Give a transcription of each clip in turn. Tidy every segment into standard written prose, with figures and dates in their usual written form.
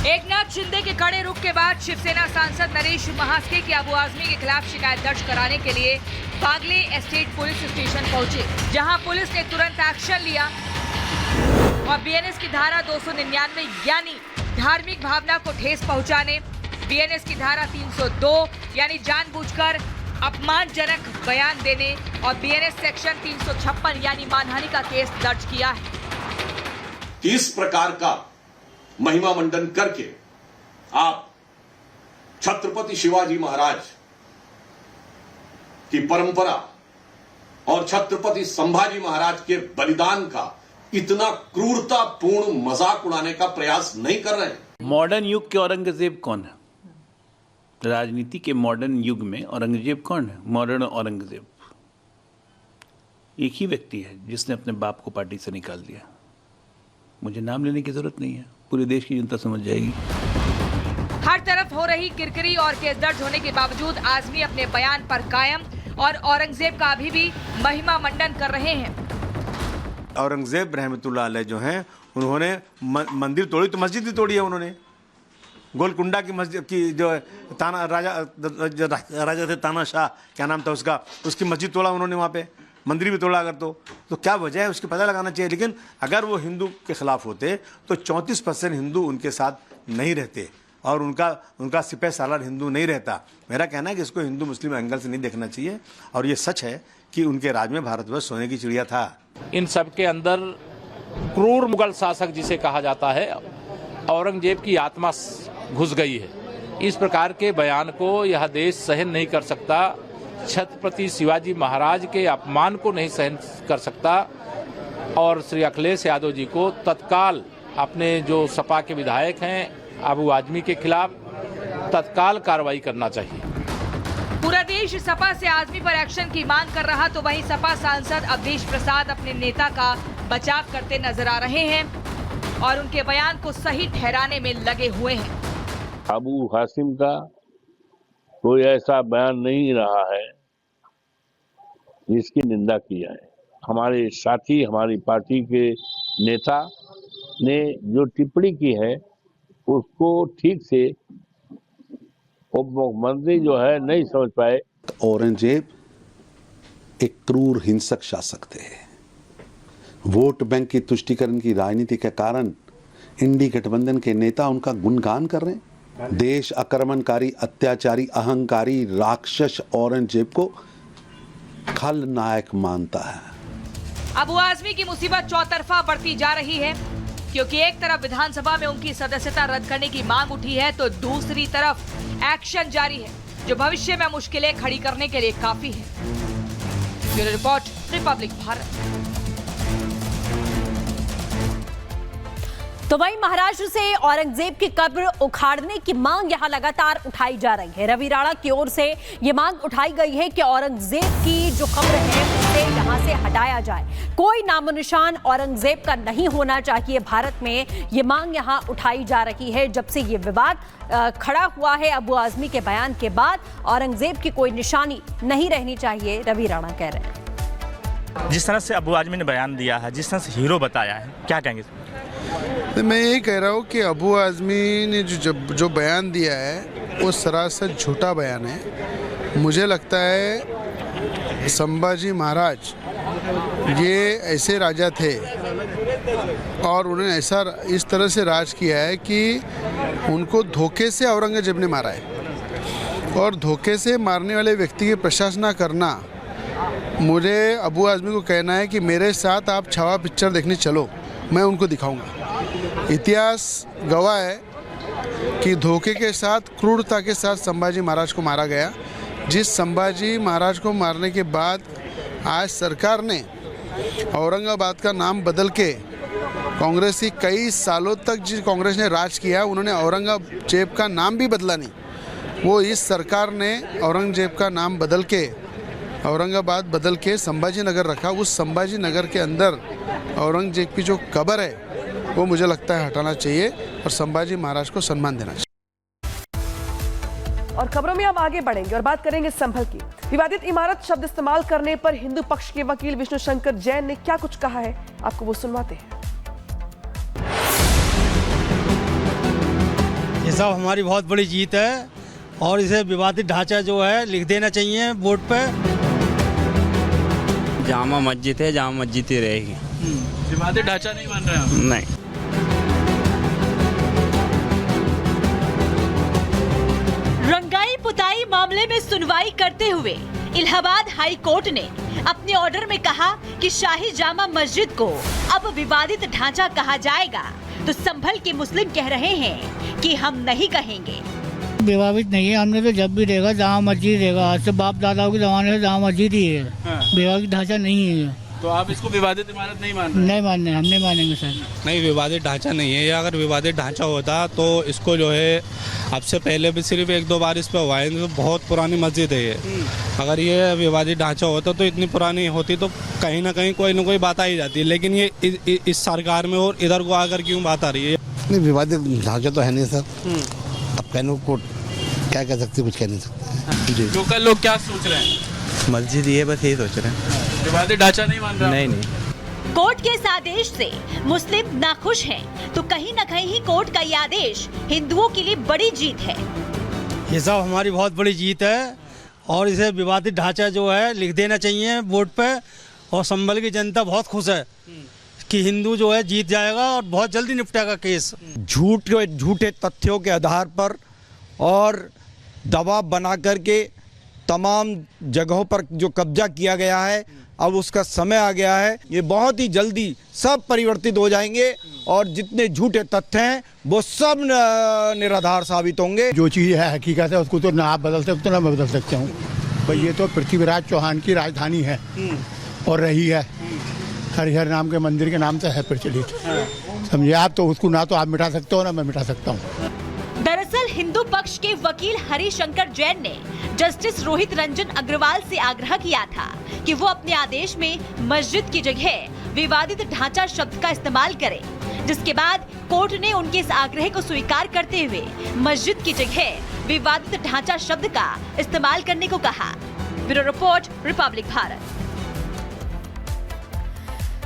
एकनाथ शिंदे के कड़े रुख के बाद शिवसेना सांसद नरेश महास्के की अबू आजमी के खिलाफ शिकायत दर्ज कराने के लिए बागले एस्टेट पुलिस स्टेशन पहुंचे, जहां पुलिस ने तुरंत एक्शन लिया और बीएनएस की धारा 299 यानी धार्मिक भावना को ठेस पहुंचाने, बीएनएस की धारा 302 यानी जानबूझकर अपमानजनक बयान देने और बीएनएस सेक्शन 356 यानी मानहानि का केस दर्ज किया है। इस प्रकार का महिमा मंडन करके आप छत्रपति शिवाजी महाराज की परंपरा और छत्रपति संभाजी महाराज के बलिदान का इतना क्रूरतापूर्ण मजाक उड़ाने का प्रयास नहीं कर रहे हैं। मॉडर्न युग के औरंगजेब कौन है? राजनीति के मॉडर्न युग में औरंगजेब कौन है? मॉडर्न औरंगजेब एक ही व्यक्ति है जिसने अपने बाप को पार्टी से निकाल दिया। मुझे नाम लेने की जरूरत नहीं है, पूरे देश की जनता समझ जाएगी। हर तरफ हो रही किरकिरी और केस दर्ज होने के बावजूद आजमी अपने बयान पर कायम और औरंगजेब का अभी भी महिमा मंडन कर रहे हैं। औरंगजेब रहमतुल्लाह अलैह जो हैं, उन्होंने मंदिर तोड़ी तो मस्जिद भी तोड़ी है उन्होंने। गोलकुंडा की मस्जिद की जो ताना राजा थे तानाशाह, क्या नाम था उसका, उसकी मस्जिद तोड़ा उन्होंने, वहाँ पे मंदिर भी तोड़ा। अगर तो क्या वजह है उसकी पता लगाना चाहिए। लेकिन अगर वो हिंदू के खिलाफ होते तो 34% हिंदू उनके साथ नहीं रहते और उनका सिपह सालार हिंदू नहीं रहता। मेरा कहना है कि इसको हिंदू मुस्लिम एंगल से नहीं देखना चाहिए और ये सच है कि उनके राज में भारतवर्ष सोने की चिड़िया था। इन सब के अंदर क्रूर मुगल शासक जिसे कहा जाता है, औरंगजेब की आत्मा घुस गई है। इस प्रकार के बयान को यह देश सहन नहीं कर सकता, छत्रपति शिवाजी महाराज के अपमान को नहीं सहन कर सकता और श्री अखिलेश यादव जी को तत्काल अपने जो सपा के विधायक हैं अबू आजमी के खिलाफ तत्काल कार्रवाई करना चाहिए। पूरा देश सपा से आजमी पर एक्शन की मांग कर रहा तो वहीं सपा सांसद अवधेश प्रसाद अपने नेता का बचाव करते नजर आ रहे हैं और उनके बयान को सही ठहराने में लगे हुए हैं। अबू हासिम का कोई ऐसा बयान नहीं रहा है जिसकी निंदा किया है। हमारे साथी, हमारी पार्टी के नेता ने जो टिप्पणी की है उसको ठीक से उप मुख्यमंत्री जो है नहीं समझ पाए। औरंगजेब एक क्रूर हिंसक शासक थे। वोट बैंक की तुष्टीकरण की राजनीति के कारण इंडी गठबंधन के नेता उनका गुणगान कर रहे हैं। देश आक्रमणकारी, अत्याचारी, अहंकारी राक्षस औरंगजेब को खलनायक मानता है। अबू आजमी की मुसीबत चौतरफा बढ़ती जा रही है, क्योंकि एक तरफ विधानसभा में उनकी सदस्यता रद्द करने की मांग उठी है तो दूसरी तरफ एक्शन जारी है जो भविष्य में मुश्किलें खड़ी करने के लिए काफी है। Bureau report, Republic Bharat. तो वहीं महाराष्ट्र से औरंगजेब की कब्र उखाड़ने की मांग यहां लगातार उठाई जा रही है। रवि राणा की ओर से यह मांग उठाई गई है कि औरंगजेब की जो कब्र है उसे यहां से हटाया जाए। कोई नामो निशान औरंगजेब का नहीं होना चाहिए भारत में, ये मांग यहां उठाई जा रही है। जब से ये विवाद खड़ा हुआ है अबू आजमी के बयान के बाद, औरंगजेब की कोई निशानी नहीं रहनी चाहिए, रवि राणा कह रहे हैं। जिस तरह से अबू आजमी ने बयान दिया है, जिस तरह से हीरो बताया है, क्या कहेंगे? मैं यही कह रहा हूँ कि अबू आजमी ने जो बयान दिया है वो सरासर झूठा बयान है। मुझे लगता है संभाजी महाराज ये ऐसे राजा थे और उन्होंने ऐसा इस तरह से राज किया है कि उनको धोखे से औरंगजेब ने मारा है और धोखे से मारने वाले व्यक्ति की प्रशंसा करना, मुझे अबू आजमी को कहना है कि मेरे साथ आप छावा पिक्चर देखने चलो, मैं उनको दिखाऊंगा। इतिहास गवाह है कि धोखे के साथ, क्रूरता के साथ संभाजी महाराज को मारा गया। जिस संभाजी महाराज को मारने के बाद आज सरकार ने औरंगाबाद का नाम बदल के, कांग्रेस की कई सालों तक जिस कांग्रेस ने राज किया उन्होंने औरंगजेब का नाम भी बदला नहीं, वो इस सरकार ने औरंगजेब का नाम बदल के औरंगाबाद बदल के संभाजी नगर रखा। उस संभाजी नगर के अंदर औरंगजेब की जो कब्र है वो मुझे लगता है हटाना चाहिए और संभाजी महाराज को सम्मान देना चाहिए। और खबरों में अब आगे बढ़ेंगे और बात करेंगे संभल की। विवादित इमारत शब्द इस्तेमाल करने पर हिंदू पक्ष के वकील विष्णु शंकर जैन ने क्या कुछ कहा है, आपको वो सुनवाते हैं। सब हमारी बहुत बड़ी जीत है और इसे विवादित ढांचा जो है लिख देना चाहिए बोर्ड पे। जामा मस्जिद है, जामा मस्जिद ही रहेगी। विवादित ढांचा नहीं मान रहे हैं आप? नहीं। रंगाई पुताई मामले में सुनवाई करते हुए इलाहाबाद हाई कोर्ट ने अपने ऑर्डर में कहा कि शाही जामा मस्जिद को अब विवादित ढांचा कहा जाएगा, तो संभल के मुस्लिम कह रहे हैं कि हम नहीं कहेंगे। विवादित नहीं है, हमने तो जब भी रहेगा जामा मस्जिद रहेगा। आज से बाप दादाओं के जमाने से जामा मस्जिद ही है। विवादित ढांचा नहीं है। तो आप इसको विवादित इमारत नहीं मान रहे? नहीं मानने, हम नहीं मानेंगे सर। नहीं, विवादित ढांचा नहीं है। या अगर विवादित ढांचा होता तो इसको जो है अब से पहले भी सिर्फ 1-2 बार इस पर हुआ है। तो बहुत पुरानी मस्जिद है ये। अगर ये विवादित ढांचा होता तो इतनी पुरानी होती तो कहीं ना कहीं कोई ना कोई बात आ ही जाती है। लेकिन ये इस सरकार में और इधर को आकर क्यों बात आ रही है? नहीं, विवादित ढांचा तो है नहीं सर। अब कहने को क्या कह सकते, कुछ कह नहीं सकते। लोकल लोग क्या सोच रहे हैं? मस्जिद ये बस यही सोच रहे हैं। विवादित ढांचा नहीं मान रहे? नहीं। कोर्ट के इस आदेश से मुस्लिम नाखुश हैं, तो कहीं न कहीं कोर्ट का ये आदेश हिंदुओं के लिए बड़ी जीत है। ये सब हमारी बहुत बड़ी जीत है और इसे विवादित ढांचा जो है लिख देना चाहिए बोर्ड पे। और संभल की जनता बहुत खुश है कि हिंदू जो है जीत जाएगा और बहुत जल्दी निपटेगा केस। झूठे तथ्यों के आधार पर और दबाव बना करके तमाम जगहों पर जो कब्जा किया गया है, अब उसका समय आ गया है। ये बहुत ही जल्दी सब परिवर्तित हो जाएंगे और जितने झूठे तथ्य हैं वो सब निराधार साबित होंगे। जो चीज़ है हकीकत है उसको तो ना आप बदल सकते हो ना मैं बदल सकता हूँ। भाई ये तो पृथ्वीराज चौहान की राजधानी है और रही है। हरिहर नाम के मंदिर के नाम से है प्रचलित। समझे आप? तो उसको ना तो आप मिटा सकते हो ना मैं मिटा सकता हूँ। दरअसल हिंदू पक्ष के वकील हरिशंकर जैन ने जस्टिस रोहित रंजन अग्रवाल से आग्रह किया था कि वो अपने आदेश में मस्जिद की जगह विवादित ढांचा शब्द का इस्तेमाल करें, जिसके बाद कोर्ट ने उनके इस आग्रह को स्वीकार करते हुए मस्जिद की जगह विवादित ढांचा शब्द का इस्तेमाल करने को कहा। Bureau report, Republic Bharat.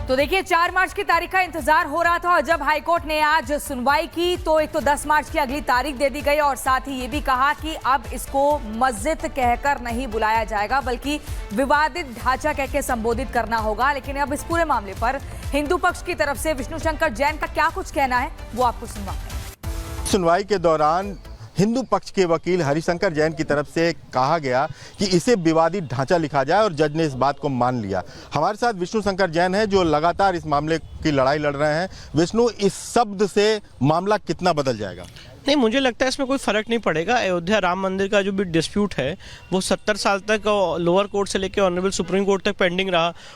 तो देखिए 4 मार्च की तारीख का इंतजार हो रहा था और जब हाईकोर्ट ने आज सुनवाई की तो एक तो 10 मार्च की अगली तारीख दे दी गई और साथ ही ये भी कहा कि अब इसको मस्जिद कहकर नहीं बुलाया जाएगा बल्कि विवादित ढांचा कहकर संबोधित करना होगा। लेकिन अब इस पूरे मामले पर हिंदू पक्ष की तरफ से विष्णु शंकर जैन का क्या कुछ कहना है वो आपको सुनवाते हैं। सुनवाई के दौरान हिंदू पक्ष के वकील हरिशंकर जैन की तरफ से कहा गया कि इसे विवादित ढांचा लिखा जाए और जज ने इस बात को मान लिया। हमारे साथ विष्णु शंकर जैन है जो लगातार इस मामले की लड़ाई लड़ रहे हैं। विष्णु, इस शब्द से मामला कितना बदल जाएगा? नहीं, मुझे लगता है इसमें कोई फ़र्क नहीं पड़ेगा। अयोध्या राम मंदिर का जो भी डिस्प्यूट है वो 70 साल तक लोअर कोर्ट से लेकर ऑनरेबल सुप्रीम कोर्ट तक पेंडिंग रहा